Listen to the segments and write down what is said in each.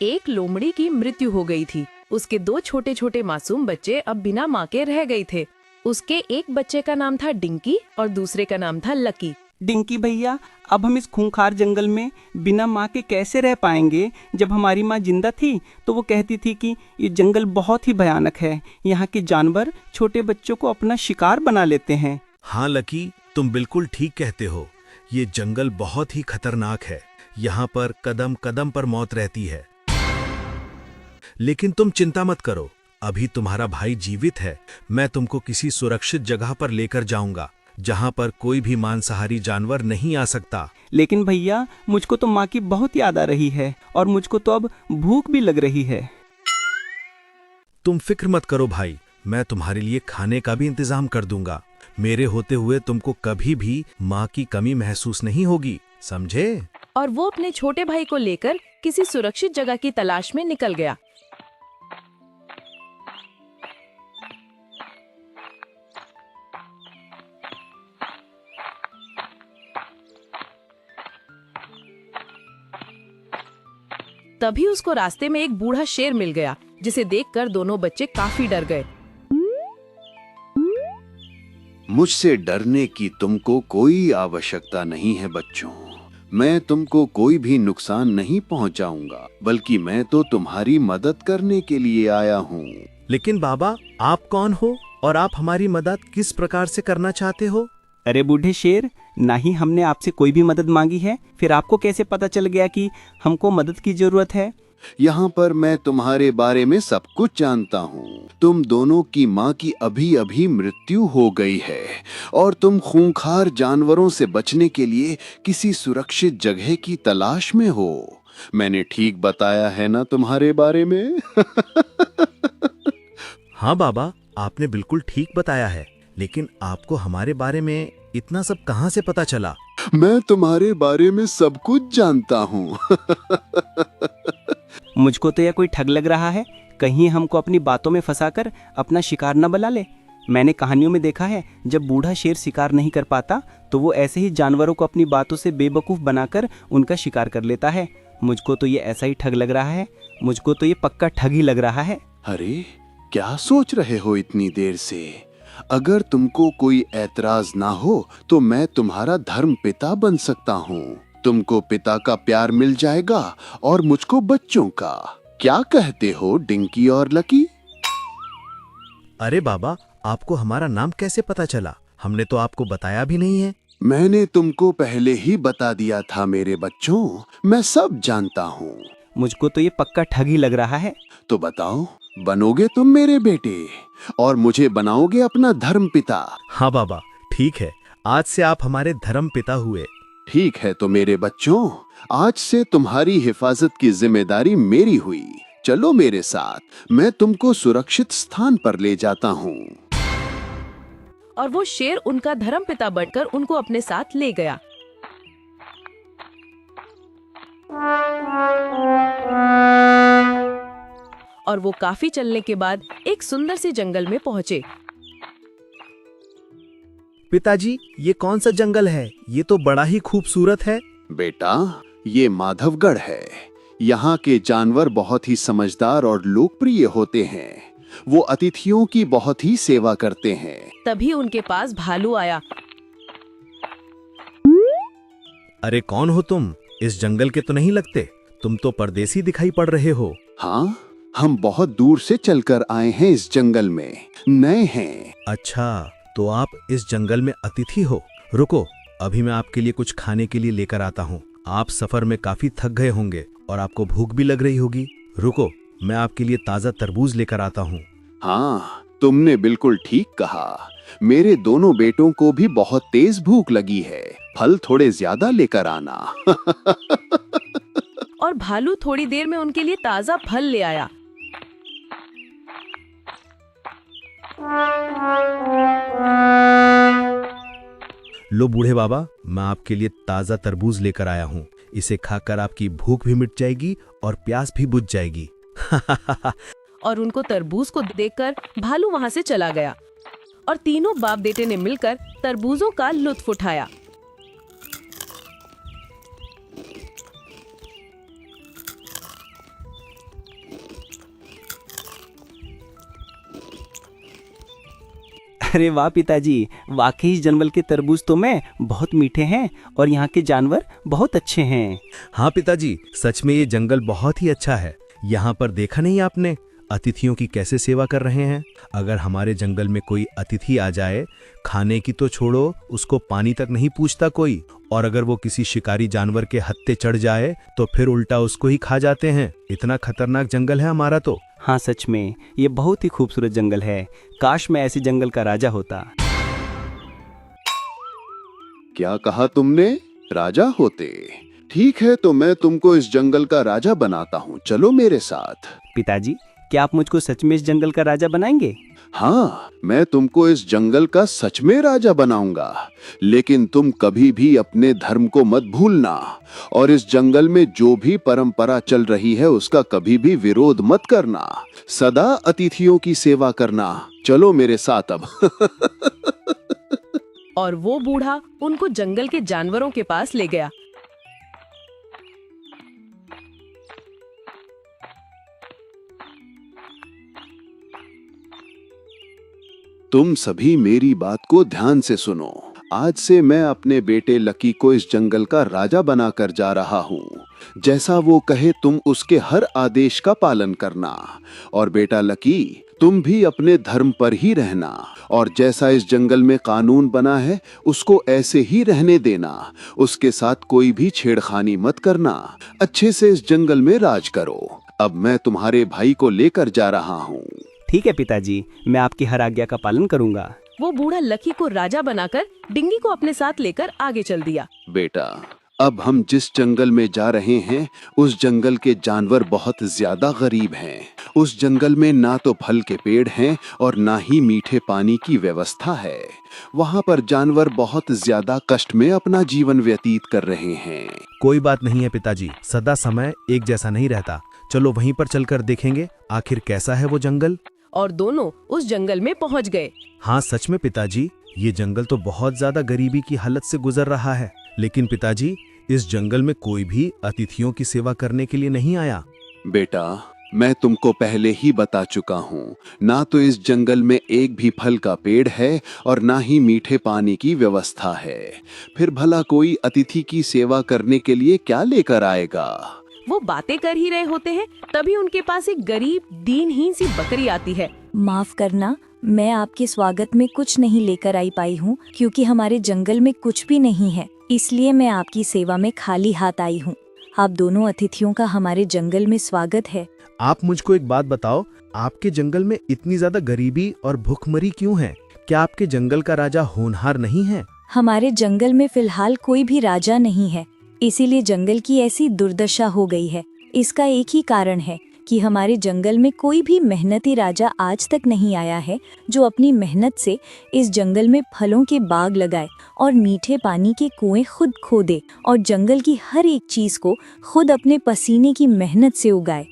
एक लोमड़ी की मृत्यु हो गई थी। उसके दो छोटे छोटे मासूम बच्चे अब बिना माँ के रह गए थे। उसके एक बच्चे का नाम था डिंकी और दूसरे का नाम था लकी। डिंकी भैया, अब हम इस खूंखार जंगल में बिना माँ के कैसे रह पाएंगे? जब हमारी माँ जिंदा थी तो वो कहती थी कि ये जंगल बहुत ही भयानक है, यहाँ के जानवर छोटे बच्चों को अपना शिकार बना लेते हैं। हाँ लकी, तुम बिल्कुल ठीक कहते हो। ये जंगल बहुत ही खतरनाक है। यहाँ पर कदम कदम पर मौत रहती है। लेकिन तुम चिंता मत करो, अभी तुम्हारा भाई जीवित है। मैं तुमको किसी सुरक्षित जगह पर लेकर जाऊंगा जहाँ पर कोई भी मांसाहारी जानवर नहीं आ सकता। लेकिन भैया, मुझको तो माँ की बहुत याद आ रही है और मुझको तो अब भूख भी लग रही है। तुम फिक्र मत करो भाई, मैं तुम्हारे लिए खाने का भी इंतजाम कर दूंगा। मेरे होते हुए तुमको कभी भी माँ की कमी महसूस नहीं होगी, समझे? और वो अपने छोटे भाई को लेकर किसी सुरक्षित जगह की तलाश में निकल गया। तभी उसको रास्ते में एक बूढ़ा शेर मिल गया, जिसे देखकर दोनों बच्चे काफी डर गए। मुझसे डरने की तुमको कोई आवश्यकता नहीं है बच्चों। मैं तुमको कोई भी नुकसान नहीं पहुंचाऊंगा, बल्कि मैं तो तुम्हारी मदद करने के लिए आया हूँ। लेकिन बाबा, आप कौन हो और आप हमारी मदद किस प्रकार से करना चाहते हो? अरे बूढ़े शेर, ना ही हमने आपसे कोई भी मदद मांगी है, फिर आपको कैसे पता चल गया कि हमको मदद की जरूरत है? यहाँ पर मैं तुम्हारे बारे में सब कुछ जानता हूँ। तुम दोनों की माँ की अभी अभी मृत्यु हो गई है और तुम खूंखार जानवरों से बचने के लिए किसी सुरक्षित जगह की तलाश में हो। मैंने ठीक बताया है ना तुम्हारे बारे में? हाँ बाबा, आपने बिल्कुल ठीक बताया है। लेकिन आपको हमारे बारे में इतना सब कहाँ से पता चला? मैं तुम्हारे बारे में सब कुछ जानता हूँ। मुझको तो यह कोई ठग लग रहा है, कहीं हमको अपनी बातों में फंसाकर अपना शिकार न बना ले। मैंने कहानियों में देखा है, जब बूढ़ा शेर शिकार नहीं कर पाता तो वो ऐसे ही जानवरों को अपनी बातों से बेवकूफ़ बनाकर उनका शिकार कर लेता है। मुझको तो ये ऐसा ही ठग लग रहा है, मुझको तो ये पक्का ठग ही लग रहा है। अरे, क्या सोच रहे हो इतनी देर से? अगर तुमको कोई ऐतराज ना हो तो मैं तुम्हारा धर्म पिता बन सकता हूँ। तुमको पिता का प्यार मिल जाएगा और मुझको बच्चों का। क्या कहते हो डिंकी और लकी? अरे बाबा, आपको हमारा नाम कैसे पता चला? हमने तो आपको बताया भी नहीं है। मैंने तुमको पहले ही बता दिया था मेरे बच्चों, मैं सब जानता हूँ। मुझको तो ये पक्का ठग ही लग रहा है। तो बताओ, बनोगे तुम मेरे बेटे और मुझे बनाओगे अपना धर्म पिता? हाँ बाबा, ठीक है, आज से आप हमारे धर्म पिता हुए। ठीक है तो मेरे बच्चों, आज से तुम्हारी हिफाजत की जिम्मेदारी मेरी हुई। चलो मेरे साथ, मैं तुमको सुरक्षित स्थान पर ले जाता हूँ। और वो शेर उनका धर्मपिता बनकर उनको अपने साथ ले गया। और वो काफी चलने के बाद एक सुंदर से जंगल में पहुंचे। पिताजी, ये कौन सा जंगल है? ये तो बड़ा ही खूबसूरत है। बेटा, ये माधवगढ़ है। यहाँ के जानवर बहुत ही समझदार और लोकप्रिय होते हैं। वो अतिथियों की बहुत ही सेवा करते हैं। तभी उनके पास भालू आया। अरे कौन हो तुम? इस जंगल के तो नहीं लगते। तुम तो परदेसी दिखाई पड़ रहे हो। हाँ, हम बहुत दूर से चलकर आए हैं इस जंगल में, नए हैं। अच्छा, तो आप इस जंगल में अतिथि हो। रुको, अभी मैं आपके लिए कुछ खाने के लिए लेकर आता हूँ। आप सफर में काफी थक गए होंगे और आपको भूख भी लग रही होगी। रुको, मैं आपके लिए ताजा तरबूज लेकर आता हूँ। हाँ, तुमने बिल्कुल ठीक कहा। मेरे दोनों बेटों को भी बहुत तेज भूख लगी है। फल थोड़े ज्यादा लेकर आना। और भालू थोड़ी देर में उनके लिए ताजा फल ले आया। लो बूढ़े बाबा, मैं आपके लिए ताजा तरबूज लेकर आया हूँ। इसे खाकर आपकी भूख भी मिट जाएगी और प्यास भी बुझ जाएगी। और उनको तरबूज को देखकर भालू वहां से चला गया और तीनों बाप बेटे ने मिलकर तरबूजों का लुत्फ उठाया। अरे वाह पिताजी, वाकई इस जंगल के तरबूज तो मैं बहुत मीठे हैं और यहाँ के जानवर बहुत अच्छे हैं। हाँ पिताजी, सच में ये जंगल बहुत ही अच्छा है। यहाँ पर देखा नहीं आपने अतिथियों की कैसे सेवा कर रहे हैं। अगर हमारे जंगल में कोई अतिथि आ जाए, खाने की तो छोड़ो, उसको पानी तक नहीं पूछता कोई। और अगर वो किसी शिकारी जानवर के हत्थे चढ़ जाए तो फिर उल्टा उसको ही खा जाते हैं। इतना खतरनाक जंगल है हमारा तो। हाँ सच में ये बहुत ही खूबसूरत जंगल है। काश मैं ऐसे जंगल का राजा होता। क्या कहा तुमने? राजा होते? ठीक है, तो मैं तुमको इस जंगल का राजा बनाता हूँ, चलो मेरे साथ। पिताजी, क्या आप मुझको सच में इस जंगल का राजा बनाएंगे? हाँ, मैं तुमको इस जंगल का सच में राजा बनाऊंगा, लेकिन तुम कभी भी अपने धर्म को मत भूलना और इस जंगल में जो भी परंपरा चल रही है उसका कभी भी विरोध मत करना। सदा अतिथियों की सेवा करना। चलो मेरे साथ अब। और वो बूढ़ा उनको जंगल के जानवरों के पास ले गया। तुम सभी मेरी बात को ध्यान से सुनो। आज से मैं अपने बेटे लकी को इस जंगल का राजा बनाकर जा रहा हूँ। जैसा वो कहे तुम उसके हर आदेश का पालन करना। और बेटा लकी, तुम भी अपने धर्म पर ही रहना और जैसा इस जंगल में कानून बना है उसको ऐसे ही रहने देना। उसके साथ कोई भी छेड़खानी मत करना। अच्छे से इस जंगल में राज करो। अब मैं तुम्हारे भाई को लेकर जा रहा हूँ। ठीक है पिताजी, मैं आपकी हर आज्ञा का पालन करूंगा। वो बूढ़ा लकी को राजा बनाकर डिंगी को अपने साथ लेकर आगे चल दिया। बेटा, अब हम जिस जंगल में जा रहे हैं उस जंगल के जानवर बहुत ज्यादा गरीब हैं। उस जंगल में ना तो फल के पेड़ हैं और ना ही मीठे पानी की व्यवस्था है। वहाँ पर जानवर बहुत ज्यादा कष्ट में अपना जीवन व्यतीत कर रहे हैं। कोई बात नहीं है पिताजी, सदा समय एक जैसा नहीं रहता। चलो वहीं पर चलकर देखेंगे आखिर कैसा है वो जंगल। और दोनों उस जंगल में पहुंच गए। हाँ सच में पिताजी, ये जंगल तो बहुत ज्यादा गरीबी की हालत से गुजर रहा है। लेकिन पिताजी, इस जंगल में कोई भी अतिथियों की सेवा करने के लिए नहीं आया। बेटा, मैं तुमको पहले ही बता चुका हूँ, ना तो इस जंगल में एक भी फल का पेड़ है और ना ही मीठे पानी की व्यवस्था है। फिर भला कोई अतिथि की सेवा करने के लिए क्या लेकर आएगा? वो बातें कर ही रहे होते हैं, तभी उनके पास एक गरीब दीनहीन सी बकरी आती है। माफ करना, मैं आपके स्वागत में कुछ नहीं लेकर आई पाई हूँ क्योंकि हमारे जंगल में कुछ भी नहीं है, इसलिए मैं आपकी सेवा में खाली हाथ आई हूँ। आप दोनों अतिथियों का हमारे जंगल में स्वागत है। आप मुझको एक बात बताओ, आपके जंगल में इतनी ज्यादा गरीबी और भूखमरी क्यों है? क्या आपके जंगल का राजा होनहार नहीं है? हमारे जंगल में फिलहाल कोई भी राजा नहीं है, इसीलिए जंगल की ऐसी दुर्दशा हो गई है। इसका एक ही कारण है कि हमारे जंगल में कोई भी मेहनती राजा आज तक नहीं आया है जो अपनी मेहनत से इस जंगल में फलों के बाग लगाए और मीठे पानी के कुएं खुद खोदे और जंगल की हर एक चीज को खुद अपने पसीने की मेहनत से उगाए।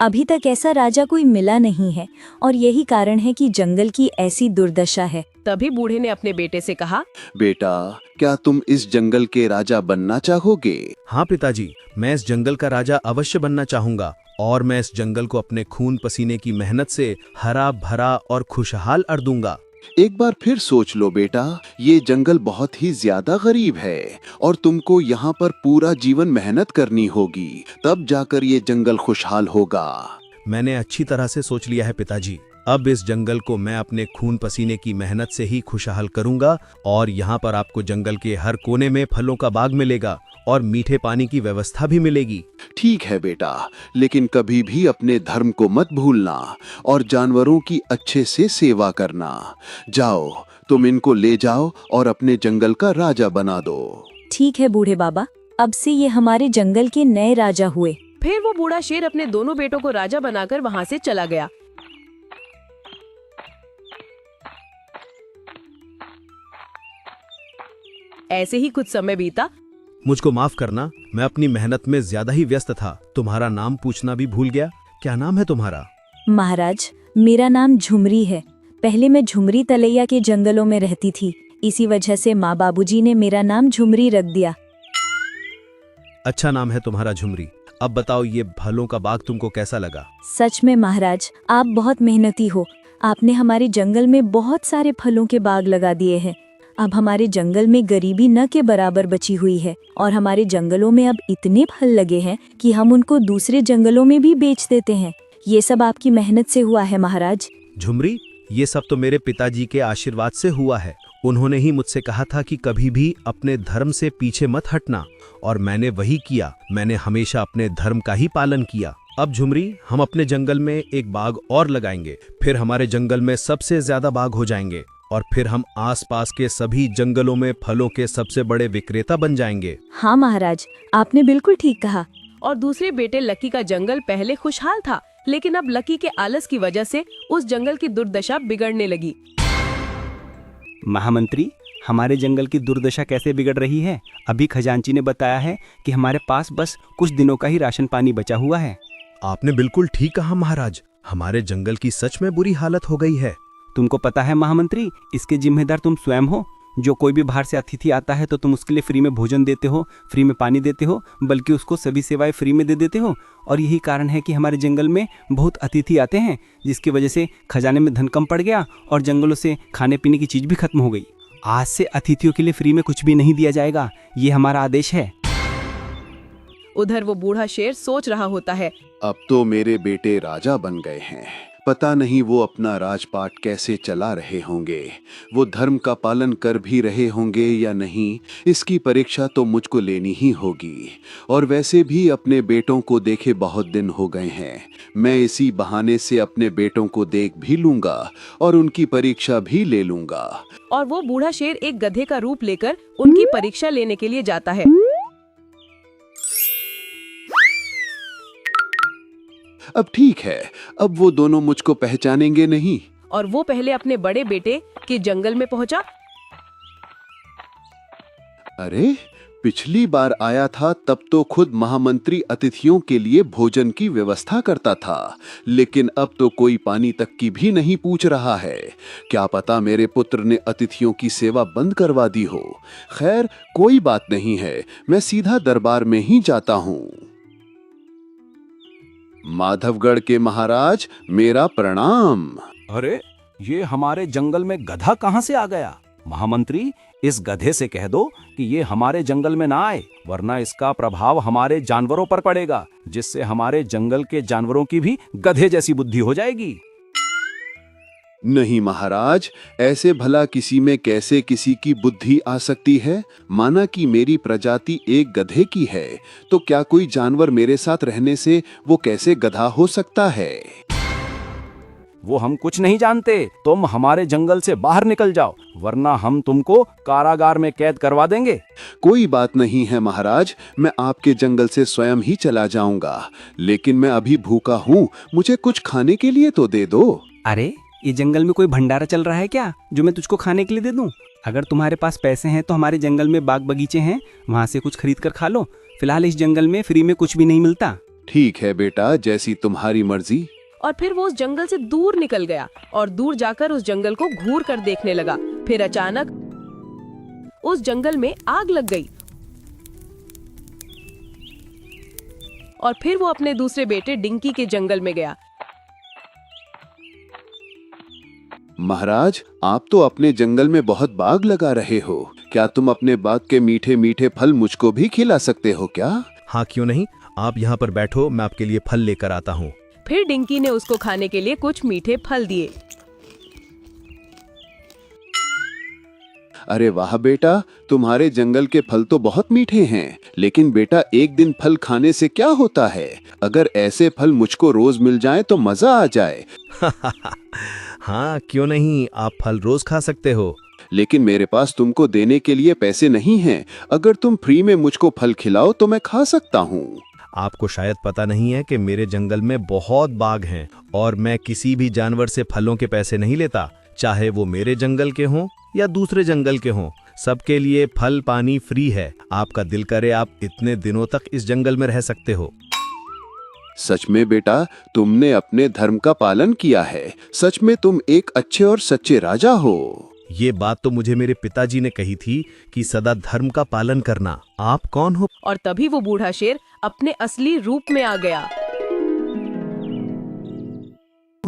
अभी तक ऐसा राजा कोई मिला नहीं है और यही कारण है कि जंगल की ऐसी दुर्दशा है। तभी बूढ़े ने अपने बेटे से कहा, बेटा, क्या तुम इस जंगल के राजा बनना चाहोगे? हाँ पिताजी, मैं इस जंगल का राजा अवश्य बनना चाहूंगा और मैं इस जंगल को अपने खून पसीने की मेहनत से हरा भरा और खुशहाल कर दूंगा। एक बार फिर सोच लो बेटा, ये जंगल बहुत ही ज्यादा गरीब है और तुमको यहाँ पर पूरा जीवन मेहनत करनी होगी, तब जाकर ये जंगल खुशहाल होगा। मैंने अच्छी तरह से सोच लिया है पिताजी। अब इस जंगल को मैं अपने खून पसीने की मेहनत से ही खुशहाल करूंगा और यहाँ पर आपको जंगल के हर कोने में फलों का बाग मिलेगा और मीठे पानी की व्यवस्था भी मिलेगी। ठीक है बेटा, लेकिन कभी भी अपने धर्म को मत भूलना और जानवरों की अच्छे से सेवा करना। जाओ, तुम इनको ले जाओ और अपने जंगल का राजा बना दो। ठीक है बूढ़े बाबा, अब से ये हमारे जंगल के नए राजा हुए। फिर वो बूढ़ा शेर अपने दोनों बेटों को राजा बनाकर वहाँ से चला गया। ऐसे ही कुछ समय बीता। मुझको माफ करना, मैं अपनी मेहनत में ज्यादा ही व्यस्त था। तुम्हारा नाम पूछना भी भूल गया। क्या नाम है तुम्हारा? महाराज, मेरा नाम झुमरी है। पहले मैं झुमरी तलैया के जंगलों में रहती थी, इसी वजह से माँ बाबूजी ने मेरा नाम झुमरी रख दिया। अच्छा नाम है तुम्हारा झुमरी। अब बताओ, ये फलों का बाग तुमको कैसा लगा? सच में महाराज, आप बहुत मेहनती हो। आपने हमारे जंगल में बहुत सारे फलों के बाग लगा दिए हैं। अब हमारे जंगल में गरीबी न के बराबर बची हुई है और हमारे जंगलों में अब इतने फल लगे हैं कि हम उनको दूसरे जंगलों में भी बेच देते हैं। ये सब आपकी मेहनत से हुआ है महाराज। झुमरी, ये सब तो मेरे पिताजी के आशीर्वाद से हुआ है। उन्होंने ही मुझसे कहा था कि कभी भी अपने धर्म से पीछे मत हटना, और मैंने वही किया। मैंने हमेशा अपने धर्म का ही पालन किया। अब झुमरी, हम अपने जंगल में एक बाग और लगाएंगे, फिर हमारे जंगल में सबसे ज्यादा बाग हो जाएंगे, और फिर हम आसपास के सभी जंगलों में फलों के सबसे बड़े विक्रेता बन जाएंगे। हाँ महाराज, आपने बिल्कुल ठीक कहा। और दूसरे बेटे लकी का जंगल पहले खुशहाल था, लेकिन अब लकी के आलस की वजह से उस जंगल की दुर्दशा बिगड़ने लगी। महामंत्री, हमारे जंगल की दुर्दशा कैसे बिगड़ रही है? अभी खजांची ने बताया है कि हमारे पास बस कुछ दिनों का ही राशन पानी बचा हुआ है। आपने बिल्कुल ठीक कहा महाराज, हमारे जंगल की सच में बुरी हालत हो गई है। तुमको पता है महामंत्री, इसके जिम्मेदार तुम स्वयं हो। जो कोई भी बाहर से अतिथि आता है तो तुम उसके लिए फ्री में भोजन देते हो, फ्री में पानी देते हो, बल्कि उसको सभी सेवाएं फ्री में दे देते हो। और यही कारण है कि हमारे जंगल में बहुत अतिथि आते हैं, जिसकी वजह से खजाने में धन कम पड़ गया और जंगलों से खाने पीने की चीज भी खत्म हो गई। आज से अतिथियों के लिए फ्री में कुछ भी नहीं दिया जाएगा, ये हमारा आदेश है। उधर वो बूढ़ा शेर सोच रहा होता है, अब तो मेरे बेटे राजा बन गए हैं, पता नहीं वो अपना राजपाट कैसे चला रहे होंगे। वो धर्म का पालन कर भी रहे होंगे या नहीं, इसकी परीक्षा तो मुझको लेनी ही होगी। और वैसे भी अपने बेटों को देखे बहुत दिन हो गए हैं। मैं इसी बहाने से अपने बेटों को देख भी लूंगा और उनकी परीक्षा भी ले लूंगा। और वो बूढ़ा शेर एक गधे का रूप लेकर उनकी परीक्षा लेने के लिए जाता है। अब ठीक है, अब वो दोनों मुझको पहचानेंगे नहीं। और वो पहले अपने बड़े बेटे के जंगल में पहुंचा। अरे, पिछली बार आया था तब तो खुद महामंत्री अतिथियों के लिए भोजन की व्यवस्था करता था, लेकिन अब तो कोई पानी तक की भी नहीं पूछ रहा है। क्या पता मेरे पुत्र ने अतिथियों की सेवा बंद करवा दी हो। खैर, कोई बात नहीं है, मैं सीधा दरबार में ही जाता हूँ। माधवगढ़ के महाराज, मेरा प्रणाम। अरे, ये हमारे जंगल में गधा कहाँ से आ गया? महामंत्री, इस गधे से कह दो कि ये हमारे जंगल में ना आए, वरना इसका प्रभाव हमारे जानवरों पर पड़ेगा, जिससे हमारे जंगल के जानवरों की भी गधे जैसी बुद्धि हो जाएगी। नहीं महाराज, ऐसे भला किसी में कैसे किसी की बुद्धि आ सकती है? माना कि मेरी प्रजाति एक गधे की है, तो क्या कोई जानवर मेरे साथ रहने से वो कैसे गधा हो सकता है? वो हम कुछ नहीं जानते। तुम हमारे जंगल से बाहर निकल जाओ, वरना हम तुमको कारागार में कैद करवा देंगे। कोई बात नहीं है महाराज, मैं आपके जंगल से स्वयं ही चला जाऊंगा, लेकिन मैं अभी भूखा हूँ, मुझे कुछ खाने के लिए तो दे दो। अरे, ये जंगल में कोई भंडारा चल रहा है क्या, जो मैं तुझको खाने के लिए दे दूं? अगर तुम्हारे पास पैसे हैं तो हमारे जंगल में बाग बगीचे हैं, वहां से कुछ खरीद कर खा लो। फिलहाल इस जंगल में फ्री में कुछ भी नहीं मिलता। ठीक है बेटा, जैसी तुम्हारी मर्जी। और फिर वो उस जंगल से दूर निकल गया और दूर जाकर उस जंगल को घूर कर देखने लगा। फिर अचानक उस जंगल में आग लग गई और फिर वो अपने दूसरे बेटे डिंकी के जंगल में गया। महाराज, आप तो अपने जंगल में बहुत बाग लगा रहे हो, क्या तुम अपने बाग के मीठे मीठे फल मुझको भी खिला सकते हो क्या? हाँ, क्यों नहीं, आप यहाँ पर बैठो, मैं आपके लिए फल लेकर आता हूँ। फिर डिंकी ने उसको खाने के लिए कुछ मीठे फल दिए। अरे वाह बेटा, तुम्हारे जंगल के फल तो बहुत मीठे हैं, लेकिन बेटा एक दिन फल खाने से क्या होता है? अगर ऐसे फल मुझको रोज मिल जाएं तो मजा आ जाए। हाँ, क्यों नहीं, आप फल रोज खा सकते हो। लेकिन मेरे पास तुमको देने के लिए पैसे नहीं हैं। अगर तुम फ्री में मुझको फल खिलाओ तो मैं खा सकता हूँ। आपको शायद पता नहीं है कि मेरे जंगल में बहुत बाग हैं और मैं किसी भी जानवर से फलों के पैसे नहीं लेता, चाहे वो मेरे जंगल के हों या दूसरे जंगल के हों। सबके लिए फल पानी फ्री है। आपका दिल करे आप इतने दिनों तक इस जंगल में रह सकते हो। सच में बेटा, तुमने अपने धर्म का पालन किया है। सच में तुम एक अच्छे और सच्चे राजा हो। ये बात तो मुझे मेरे पिताजी ने कही थी कि सदा धर्म का पालन करना। आप कौन हो? और तभी वो बूढ़ा शेर अपने असली रूप में आ गया।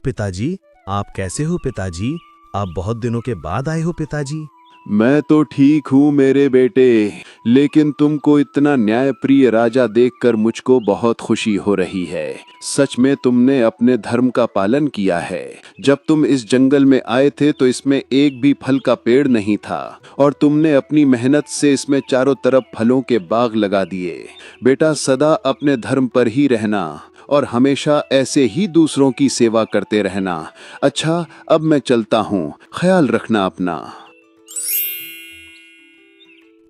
पिताजी, आप कैसे हो पिताजी? आप बहुत दिनों के बाद आए हो पिताजी। मैं तो ठीक हूँ मेरे बेटे, लेकिन तुमको इतना न्यायप्रिय राजा देखकर मुझको बहुत खुशी हो रही है। सच में तुमने अपने धर्म का पालन किया है। जब तुम इस जंगल में आए थे तो इसमें एक भी फल का पेड़ नहीं था और तुमने अपनी मेहनत से इसमें चारों तरफ फलों के बाग लगा दिए। बेटा, सदा अपने धर्म पर ही रहना और हमेशा ऐसे ही दूसरों की सेवा करते रहना। अच्छा, अब मैं चलता हूँ, ख्याल रखना अपना।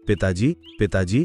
पिताजी, पिताजी।